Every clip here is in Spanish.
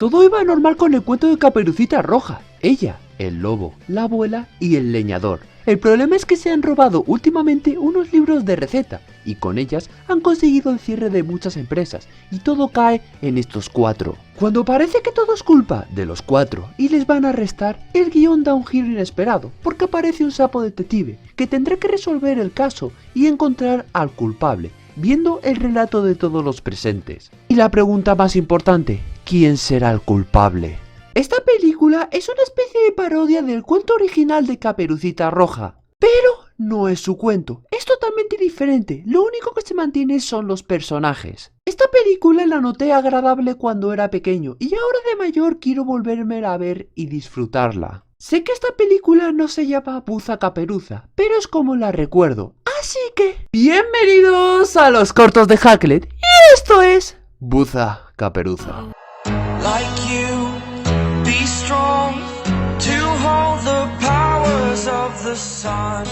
Todo iba normal con el cuento de Caperucita Roja. Ella, el lobo, la abuela y el leñador. El problema es que se han robado últimamente unos libros de receta y con ellas han conseguido el cierre de muchas empresas y todo cae en estos cuatro. Cuando parece que todo es culpa de los cuatro y les van a arrestar, el guión da un giro inesperado porque aparece un sapo detective que tendrá que resolver el caso y encontrar al culpable, viendo el relato de todos los presentes. Y la pregunta más importante, ¿quién será el culpable? Esta película es una especie de parodia del cuento original de Caperucita Roja, pero no es su cuento, es totalmente diferente, lo único que se mantiene son los personajes. Esta película la noté agradable cuando era pequeño y ahora de mayor quiero volvérmela a ver y disfrutarla. Sé que esta película no se llama Buza Caperuza, pero es como la recuerdo, así que... ¡Bienvenidos a los cortos de Hacklet! Y esto es... Buza Caperuza. Like you, be strong to hold the powers of the sun.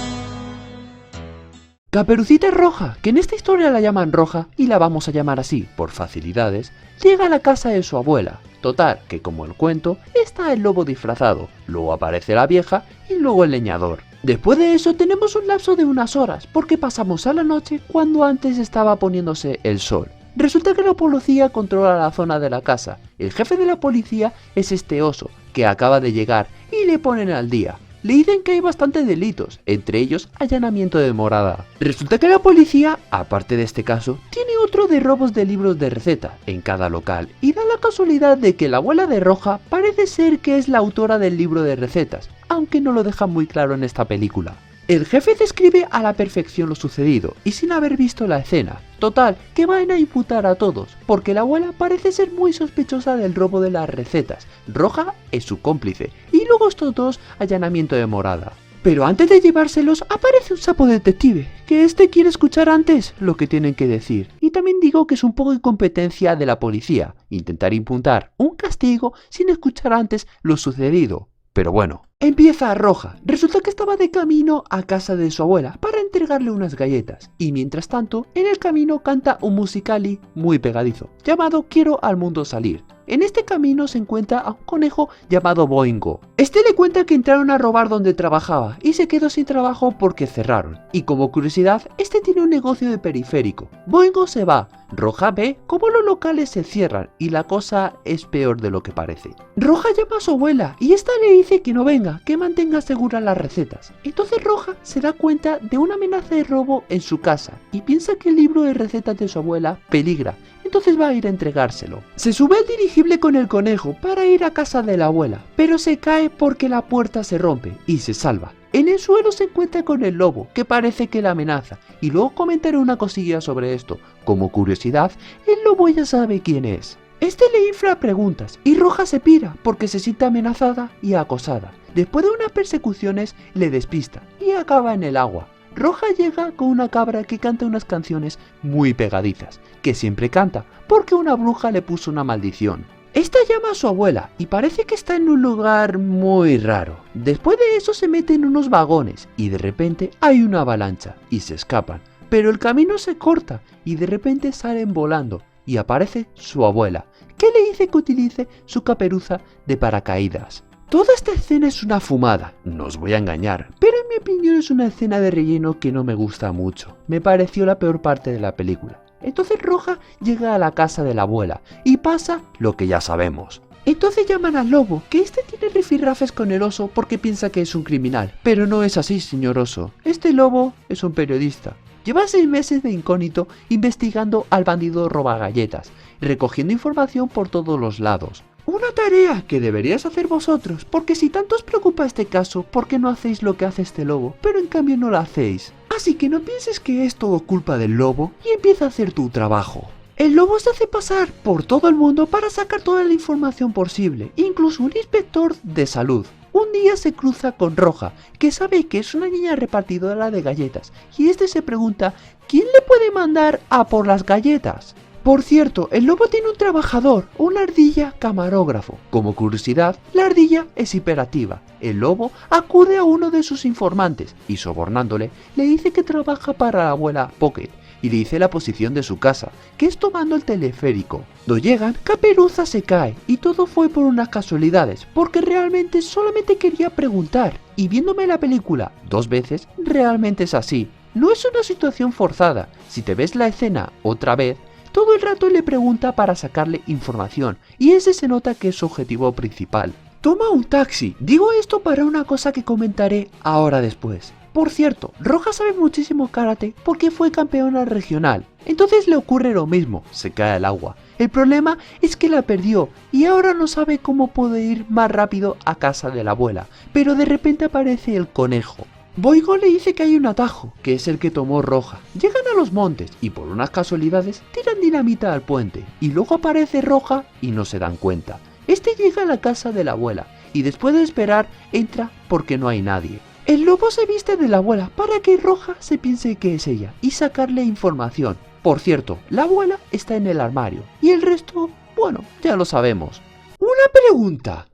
Caperucita Roja, que en esta historia la llaman Roja y la vamos a llamar así por facilidades, llega a la casa de su abuela. Total, que como el cuento, está el lobo disfrazado, luego aparece la vieja y luego el leñador. Después de eso tenemos un lapso de unas horas, porque pasamos a la noche cuando antes estaba poniéndose el sol. Resulta que la policía controla la zona de la casa. El jefe de la policía es este oso, que acaba de llegar, y le ponen al día. Le dicen que hay bastantes delitos, entre ellos allanamiento de morada. Resulta que la policía, aparte de este caso, tiene otro de robos de libros de receta en cada local, y da la casualidad de que la abuela de Roja parece ser que es la autora del libro de recetas, aunque no lo deja muy claro en esta película. El jefe describe a la perfección lo sucedido y sin haber visto la escena. Total, que van a imputar a todos, porque la abuela parece ser muy sospechosa del robo de las recetas. Roja es su cómplice y luego estos dos allanamiento de morada. Pero antes de llevárselos aparece un sapo detective, que este quiere escuchar antes lo que tienen que decir. Y también digo que es un poco incompetencia de la policía, intentar imputar un castigo sin escuchar antes lo sucedido. Pero bueno, empieza Roja. Resulta que estaba de camino a casa de su abuela para entregarle unas galletas. Y mientras tanto, en el camino canta un musicali muy pegadizo, llamado Quiero al mundo salir. En este camino se encuentra a un conejo llamado Boingo. Este le cuenta que entraron a robar donde trabajaba y se quedó sin trabajo porque cerraron. Y como curiosidad, este tiene un negocio de periférico. Boingo se va. Roja ve cómo los locales se cierran y la cosa es peor de lo que parece. Roja llama a su abuela y esta le dice que no venga, que mantenga seguras las recetas. Entonces Roja se da cuenta de una amenaza de robo en su casa y piensa que el libro de recetas de su abuela peligra. Entonces va a ir a entregárselo. Se sube al dirigible con el conejo para ir a casa de la abuela, pero se cae porque la puerta se rompe y se salva. En el suelo se encuentra con el lobo, que parece que la amenaza, y luego comentaré una cosilla sobre esto. Como curiosidad, el lobo ya sabe quién es. Este le infla preguntas y Roja se pira porque se siente amenazada y acosada. Después de unas persecuciones le despista y acaba en el agua. Roja llega con una cabra que canta unas canciones muy pegadizas, que siempre canta porque una bruja le puso una maldición. Esta llama a su abuela y parece que está en un lugar muy raro. Después de eso se mete en unos vagones y de repente hay una avalancha y se escapan. Pero el camino se corta y de repente salen volando y aparece su abuela, que le dice que utilice su caperuza de paracaídas. Toda esta escena es una fumada, no os voy a engañar, pero en mi opinión es una escena de relleno que no me gusta mucho. Me pareció la peor parte de la película. Entonces Roja llega a la casa de la abuela y pasa lo que ya sabemos. Entonces llaman al lobo, que este tiene rifirrafes con el oso porque piensa que es un criminal. Pero no es así, señor oso. Este lobo es un periodista. Lleva 6 meses de incógnito investigando al bandido robagalletas, recogiendo información por todos los lados. Una tarea que deberías hacer vosotros, porque si tanto os preocupa este caso, ¿por qué no hacéis lo que hace este lobo? Pero en cambio no lo hacéis. Así que no pienses que es todo culpa del lobo y empieza a hacer tu trabajo. El lobo se hace pasar por todo el mundo para sacar toda la información posible, incluso un inspector de salud. Un día se cruza con Roja, que sabe que es una niña repartidora de galletas, y este se pregunta, ¿quién le puede mandar a por las galletas? Por cierto, el lobo tiene un trabajador, una ardilla camarógrafo. Como curiosidad, la ardilla es hiperactiva. El lobo acude a uno de sus informantes y sobornándole, le dice que trabaja para la abuela Pocket, y le dice la posición de su casa, que es tomando el teleférico. Cuando llegan, Caperuza se cae y todo fue por unas casualidades, porque realmente solamente quería preguntar, y viéndome la película 2 veces, realmente es así. No es una situación forzada. Si te ves la escena otra vez, todo el rato le pregunta para sacarle información, y ese se nota que es su objetivo principal. Toma un taxi. Digo esto para una cosa que comentaré ahora después. Por cierto, Roja sabe muchísimo karate porque fue campeona regional. Entonces le ocurre lo mismo, se cae al agua. El problema es que la perdió y ahora no sabe cómo puede ir más rápido a casa de la abuela. Pero de repente aparece el conejo. Boingo le dice que hay un atajo, que es el que tomó Roja. Llegan a los montes y por unas casualidades tiran dinamita al puente. Y luego aparece Roja y no se dan cuenta. Este llega a la casa de la abuela y después de esperar entra porque no hay nadie. El lobo se viste de la abuela para que Roja se piense que es ella y sacarle información. Por cierto, la abuela está en el armario y el resto, bueno, ya lo sabemos. Una pregunta.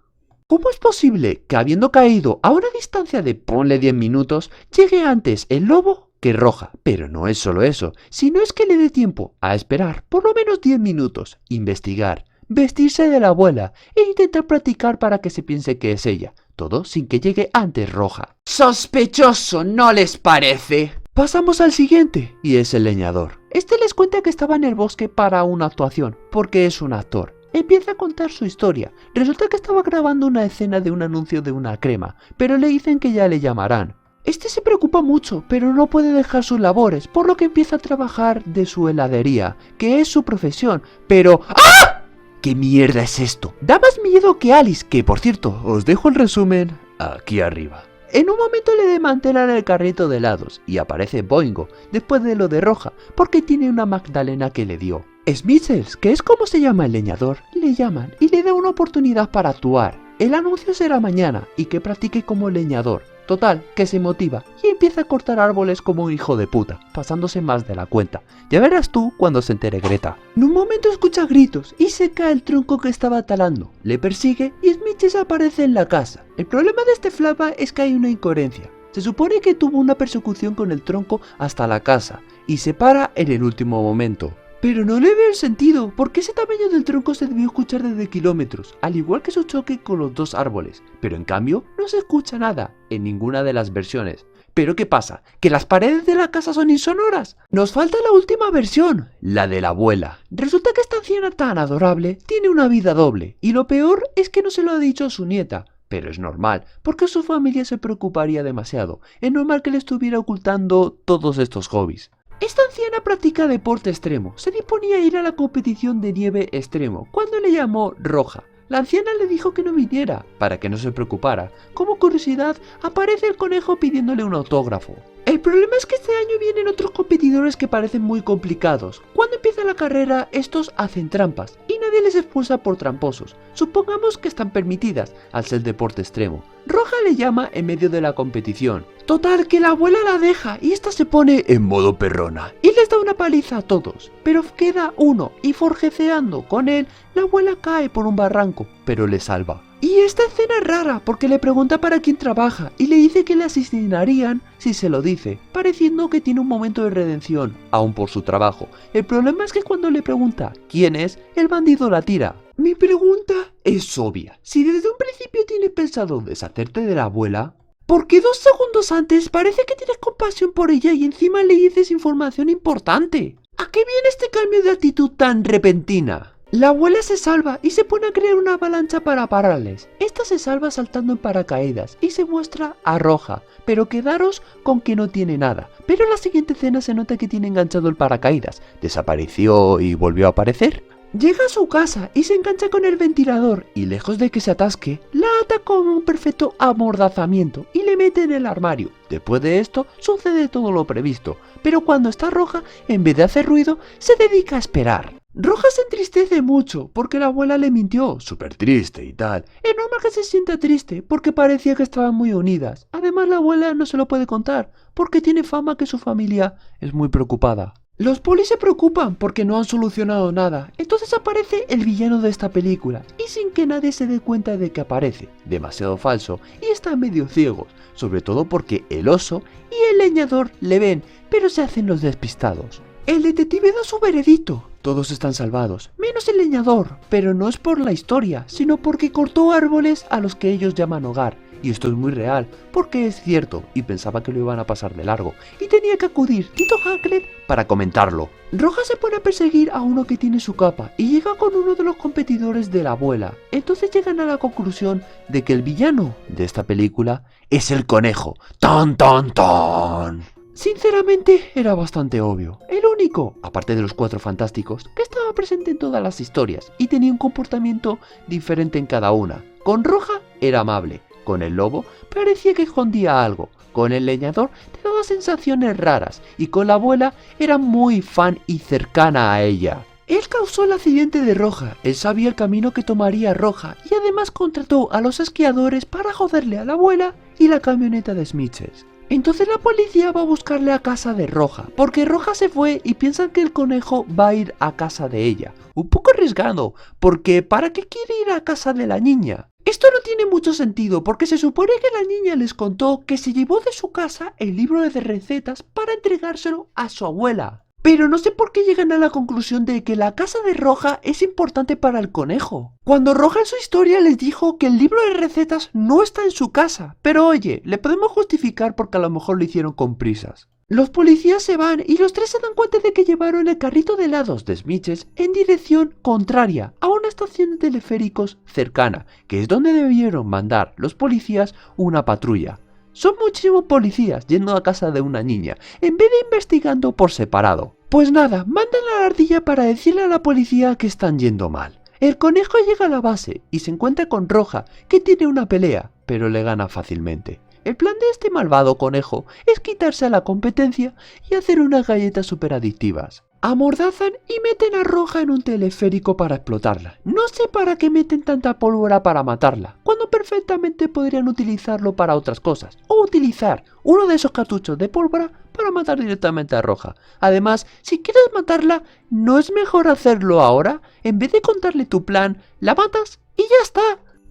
¿Cómo es posible que habiendo caído a una distancia de ponle 10 minutos, llegue antes el lobo que Roja? Pero no es solo eso, sino es que le dé tiempo a esperar por lo menos 10 minutos, investigar, vestirse de la abuela e intentar practicar para que se piense que es ella. Todo sin que llegue antes Roja. ¡Sospechoso, no les parece! Pasamos al siguiente, y es el leñador. Este les cuenta que estaba en el bosque para una actuación, porque es un actor. Empieza a contar su historia. Resulta que estaba grabando una escena de un anuncio de una crema, pero le dicen que ya le llamarán. Este se preocupa mucho, pero no puede dejar sus labores, por lo que empieza a trabajar de su heladería, que es su profesión, pero... ¡Ah! ¿Qué mierda es esto? Da más miedo que Alice, que por cierto, os dejo el resumen aquí arriba. En un momento le desmantelan el carrito de helados y aparece Boingo, después de lo de Roja, porque tiene una magdalena que le dio. Smithers, que es como se llama el leñador, le llaman y le da una oportunidad para actuar. El anuncio será mañana y que practique como leñador. Total, que se motiva y empieza a cortar árboles como un hijo de puta, pasándose más de la cuenta. Ya verás tú cuando se entere Greta. En un momento escucha gritos y se cae el tronco que estaba talando. Le persigue y Smithers aparece en la casa. El problema de este flashback es que hay una incoherencia. Se supone que tuvo una persecución con el tronco hasta la casa y se para en el último momento. Pero no le veo el sentido, porque ese tamaño del tronco se debió escuchar desde kilómetros, al igual que su choque con los 2 árboles, pero en cambio no se escucha nada, en ninguna de las versiones. ¿Pero qué pasa? ¿Que las paredes de la casa son insonoras? Nos falta la última versión, la de la abuela. Resulta que esta anciana tan adorable tiene una vida doble, y lo peor es que no se lo ha dicho a su nieta. Pero es normal, porque su familia se preocuparía demasiado. Es normal que le estuviera ocultando todos estos hobbies. Esta anciana practica deporte extremo. Se disponía a ir a la competición de nieve extremo, cuando le llamó Roja. La anciana le dijo que no viniera, para que no se preocupara. Como curiosidad, aparece el conejo pidiéndole un autógrafo. El problema es que este año vienen otros competidores que parecen muy complicados. Cuando empieza la carrera, estos hacen trampas y nadie les expulsa por tramposos. Supongamos que están permitidas, al ser deporte extremo. Roja le llama en medio de la competición. Total, que la abuela la deja y esta se pone en modo perrona y les da una paliza a todos. Pero queda uno y forjeceando con él, la abuela cae por un barranco, pero le salva. Y esta escena es rara porque le pregunta para quién trabaja y le dice que le asesinarían si se lo dice, pareciendo que tiene un momento de redención, aún por su trabajo. El problema es que cuando le pregunta quién es, el bandido la tira. Mi pregunta es obvia. Si desde un principio tienes pensado deshacerte de la abuela, ¿por qué 2 segundos antes parece que tienes compasión por ella y encima le dices información importante? ¿A qué viene este cambio de actitud tan repentina? La abuela se salva y se pone a crear una avalancha para pararles. Esta se salva saltando en paracaídas y se muestra a Roja, pero quedaros con que no tiene nada. Pero en la siguiente escena se nota que tiene enganchado el paracaídas. ¿Desapareció y volvió a aparecer? Llega a su casa y se engancha con el ventilador y lejos de que se atasque, la ata con un perfecto amordazamiento y le mete en el armario. Después de esto sucede todo lo previsto, pero cuando está Roja, en vez de hacer ruido, se dedica a esperar. Roja se entristece mucho porque la abuela le mintió, súper triste y tal. Es normal que se sienta triste porque parecía que estaban muy unidas. Además la abuela no se lo puede contar porque tiene fama que su familia es muy preocupada. Los polis se preocupan porque no han solucionado nada, entonces aparece el villano de esta película y sin que nadie se dé cuenta de que aparece, demasiado falso y están medio ciegos, sobre todo porque el oso y el leñador le ven, pero se hacen los despistados. El detective da su veredicto. Todos están salvados, menos el leñador, pero no es por la historia, sino porque cortó árboles a los que ellos llaman hogar. Y esto es muy real, porque es cierto, y pensaba que lo iban a pasar de largo, y tenía que acudir Tito Hackett para comentarlo. Roja se pone a perseguir a uno que tiene su capa, y llega con uno de los competidores de la abuela. Entonces llegan a la conclusión de que el villano de esta película es el conejo. ¡Ton, ton, ton! Sinceramente, era bastante obvio. El único, aparte de los Cuatro Fantásticos, que estaba presente en todas las historias, y tenía un comportamiento diferente en cada una. Con Roja era amable. Con el lobo parecía que escondía algo, con el leñador te daba sensaciones raras y con la abuela era muy fan y cercana a ella. Él causó el accidente de Roja, él sabía el camino que tomaría Roja y además contrató a los esquiadores para joderle a la abuela y la camioneta de Smithers. Entonces la policía va a buscarle a casa de Roja, porque Roja se fue y piensan que el conejo va a ir a casa de ella. Un poco arriesgado, porque ¿para qué quiere ir a casa de la niña? Esto no tiene mucho sentido, porque se supone que la niña les contó que se llevó de su casa el libro de recetas para entregárselo a su abuela. Pero no sé por qué llegan a la conclusión de que la casa de Roja es importante para el conejo. Cuando Roja en su historia les dijo que el libro de recetas no está en su casa. Pero oye, le podemos justificar porque a lo mejor lo hicieron con prisas. Los policías se van y los tres se dan cuenta de que llevaron el carrito de helados de Smithers en dirección contraria a una estación de teleféricos cercana, que es donde debieron mandar los policías una patrulla. Son muchísimos policías yendo a casa de una niña, en vez de investigando por separado. Pues nada, mandan a la ardilla para decirle a la policía que están yendo mal. El conejo llega a la base y se encuentra con Roja, que tiene una pelea, pero le gana fácilmente. El plan de este malvado conejo es quitarse a la competencia y hacer unas galletas super adictivas. Amordazan y meten a Roja en un teleférico para explotarla. No sé para qué meten tanta pólvora para matarla, cuando perfectamente podrían utilizarlo para otras cosas. O utilizar uno de esos cartuchos de pólvora para matar directamente a Roja. Además, si quieres matarla, ¿no es mejor hacerlo ahora? En vez de contarle tu plan, la matas y ya está.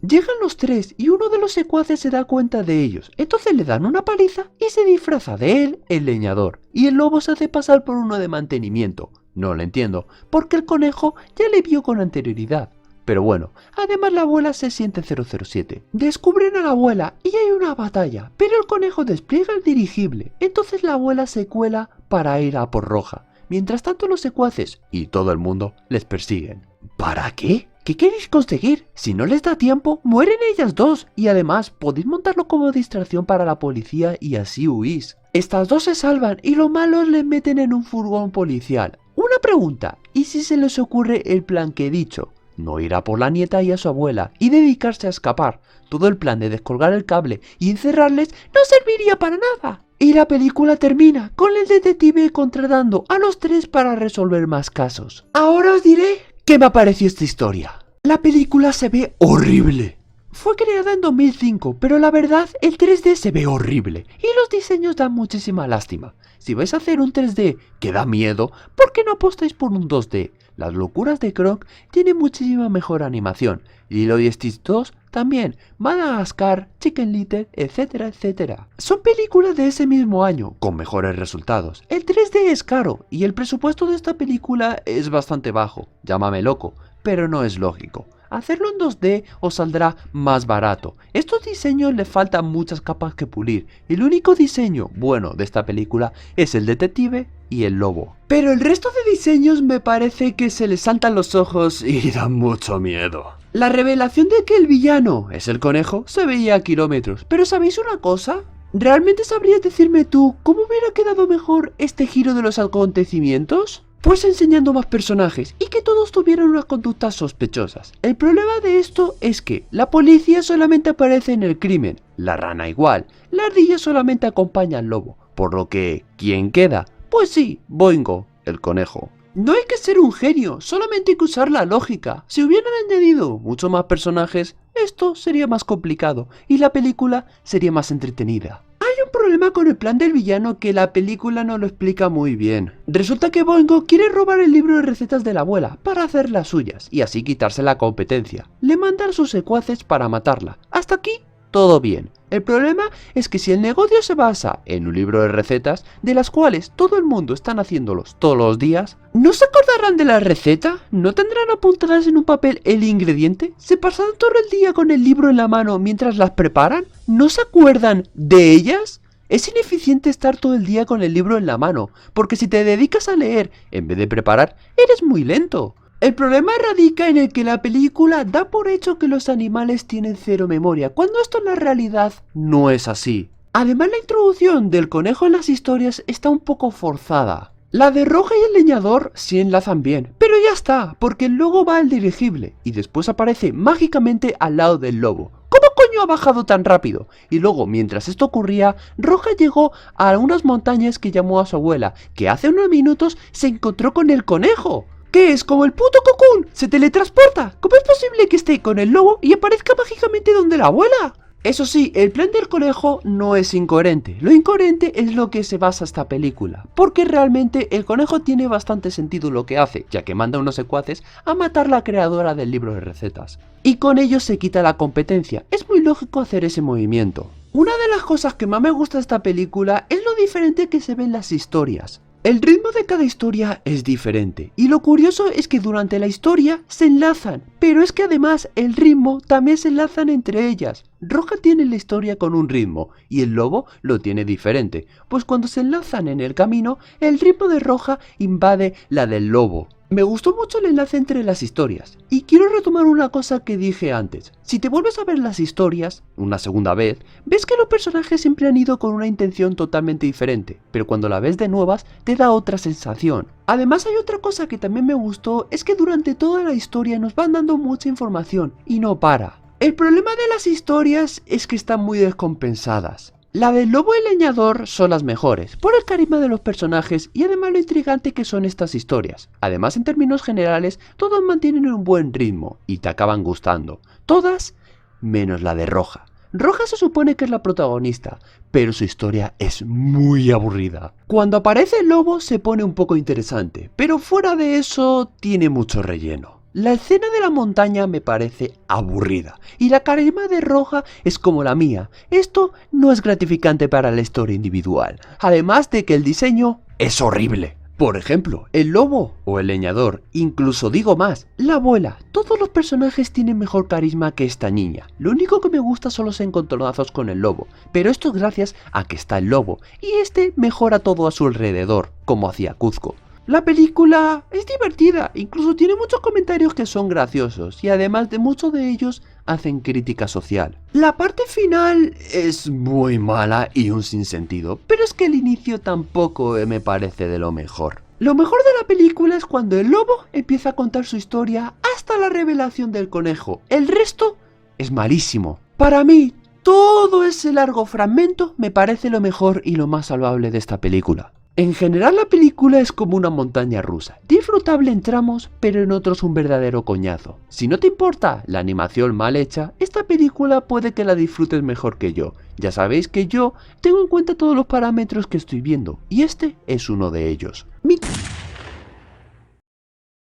Llegan los tres y uno de los secuaces se da cuenta de ellos, entonces le dan una paliza y se disfraza de él el leñador, y el lobo se hace pasar por uno de mantenimiento. No lo entiendo, porque el conejo ya le vio con anterioridad. Pero bueno, además la abuela se siente 007. Descubren a la abuela y hay una batalla, pero el conejo despliega el dirigible, entonces la abuela se cuela para ir a por Roja. Mientras tanto los secuaces y todo el mundo les persiguen. ¿Para qué? ¿Qué queréis conseguir? Si no les da tiempo, mueren ellas dos y además podéis montarlo como distracción para la policía y así huís. Estas dos se salvan y los malos les meten en un furgón policial. Una pregunta, ¿y si se les ocurre el plan que he dicho? No ir a por la nieta y a su abuela y dedicarse a escapar. Todo el plan de descolgar el cable y encerrarles no serviría para nada. Y la película termina con el detective contratando a los tres para resolver más casos. Ahora os diré qué me pareció esta historia. La película se ve horrible. Fue creada en 2005, pero la verdad el 3D se ve horrible y los diseños dan muchísima lástima. Si vais a hacer un 3D que da miedo, ¿por qué no apostáis por un 2D? Las locuras de Kronk tienen muchísima mejor animación. Lilo y Stitch 2 también, Madagascar, Chicken Little, etcétera, etcétera. Son películas de ese mismo año, con mejores resultados. El 3D es caro y el presupuesto de esta película es bastante bajo. Llámame loco, pero no es lógico. Hacerlo en 2D os saldrá más barato. Estos diseños le faltan muchas capas que pulir. El único diseño bueno de esta película es el detective y el lobo. Pero el resto de diseños me parece que se les saltan los ojos y dan mucho miedo. La revelación de que el villano es el conejo se veía a kilómetros. Pero ¿sabéis una cosa? ¿Realmente sabrías decirme tú cómo hubiera quedado mejor este giro de los acontecimientos? Pues enseñando más personajes y que todos tuvieran unas conductas sospechosas. El problema de esto es que la policía solamente aparece en el crimen, la rana igual, la ardilla solamente acompaña al lobo, por lo que, ¿quién queda? Pues sí, Boingo, el conejo. No hay que ser un genio, solamente hay que usar la lógica. Si hubieran añadido muchos más personajes, esto sería más complicado y la película sería más entretenida. Hay un problema con el plan del villano que la película no lo explica muy bien. Resulta que Boingo quiere robar el libro de recetas de la abuela para hacer las suyas y así quitarse la competencia. Le mandan sus secuaces para matarla. Hasta aquí todo bien. El problema es que si el negocio se basa en un libro de recetas, de las cuales todo el mundo están haciéndolos todos los días, ¿no se acordarán de la receta? ¿No tendrán apuntadas en un papel el ingrediente? ¿Se pasarán todo el día con el libro en la mano mientras las preparan? ¿No se acuerdan de ellas? Es ineficiente estar todo el día con el libro en la mano, porque si te dedicas a leer en vez de preparar, eres muy lento. El problema radica en el que la película da por hecho que los animales tienen cero memoria, cuando esto en la realidad no es así. Además, la introducción del conejo en las historias está un poco forzada. La de Roja y el leñador sí enlazan bien, pero ya está, porque luego va al dirigible y después aparece mágicamente al lado del lobo. ¿Cómo coño ha bajado tan rápido? Y luego, mientras esto ocurría, Roja llegó a unas montañas que llamó a su abuela, que hace unos minutos se encontró con el conejo. ¿Qué es? ¿Como el puto Cocoon? ¿Se teletransporta? ¿Cómo es posible que esté con el lobo y aparezca mágicamente donde la abuela? Eso sí, el plan del conejo no es incoherente. Lo incoherente es lo que se basa esta película, porque realmente el conejo tiene bastante sentido lo que hace, ya que manda a unos secuaces a matar a la creadora del libro de recetas. Y con ello se quita la competencia. Es muy lógico hacer ese movimiento. Una de las cosas que más me gusta de esta película es lo diferente que se ven las historias. El ritmo de cada historia es diferente, y lo curioso es que durante la historia se enlazan, pero es que además el ritmo también se enlazan entre ellas. Roja tiene la historia con un ritmo, y el lobo lo tiene diferente, pues cuando se enlazan en el camino, el ritmo de Roja invade la del lobo. Me gustó mucho el enlace entre las historias, y quiero retomar una cosa que dije antes. Si te vuelves a ver las historias, una segunda vez, ves que los personajes siempre han ido con una intención totalmente diferente, pero cuando la ves de nuevas, te da otra sensación. Además hay otra cosa que también me gustó, es que durante toda la historia nos van dando mucha información, y no para. El problema de las historias es que están muy descompensadas. La del lobo y el leñador son las mejores, por el carisma de los personajes y además lo intrigante que son estas historias. Además, en términos generales, todas mantienen un buen ritmo y te acaban gustando. Todas, menos la de Roja. Roja se supone que es la protagonista, pero su historia es muy aburrida. Cuando aparece el lobo se pone un poco interesante, pero fuera de eso tiene mucho relleno. La escena de la montaña me parece aburrida y la carisma de Roja es como la mía. Esto no es gratificante para la historia individual, además de que el diseño es horrible. Por ejemplo, el lobo o el leñador, incluso digo más, la abuela, todos los personajes tienen mejor carisma que esta niña. Lo único que me gusta son los encontronazos con el lobo, pero esto es gracias a que está el lobo y este mejora todo a su alrededor, como hacía Kuzco. La película es divertida, incluso tiene muchos comentarios que son graciosos y además de muchos de ellos hacen crítica social. La parte final es muy mala y un sinsentido, pero es que el inicio tampoco me parece de lo mejor. Lo mejor de la película es cuando el lobo empieza a contar su historia hasta la revelación del conejo. El resto es malísimo. Para mí, todo ese largo fragmento me parece lo mejor y lo más salvable de esta película. En general la película es como una montaña rusa, disfrutable en tramos, pero en otros un verdadero coñazo. Si no te importa la animación mal hecha, esta película puede que la disfrutes mejor que yo. Ya sabéis que yo tengo en cuenta todos los parámetros que estoy viendo, y este es uno de ellos. Mi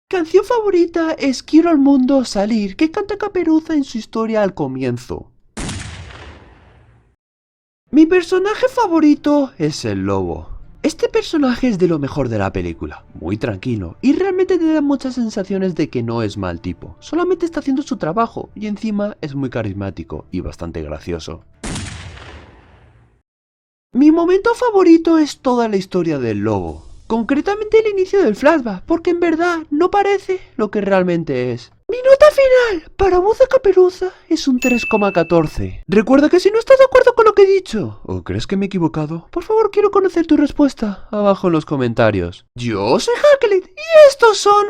canción favorita es Quiero al mundo salir, que canta Caperuza en su historia al comienzo. Mi personaje favorito es el lobo. Este personaje es de lo mejor de la película, muy tranquilo, y realmente te da muchas sensaciones de que no es mal tipo, solamente está haciendo su trabajo, y encima es muy carismático y bastante gracioso. Mi momento favorito es toda la historia del lobo, concretamente el inicio del flashback, porque en verdad no parece lo que realmente es. Mi nota final para Voz de Caperuza es un 3,14. Recuerda que si no estás de acuerdo con lo que he dicho, o crees que me he equivocado, por favor quiero conocer tu respuesta abajo en los comentarios. Yo soy Hacklet y estos son...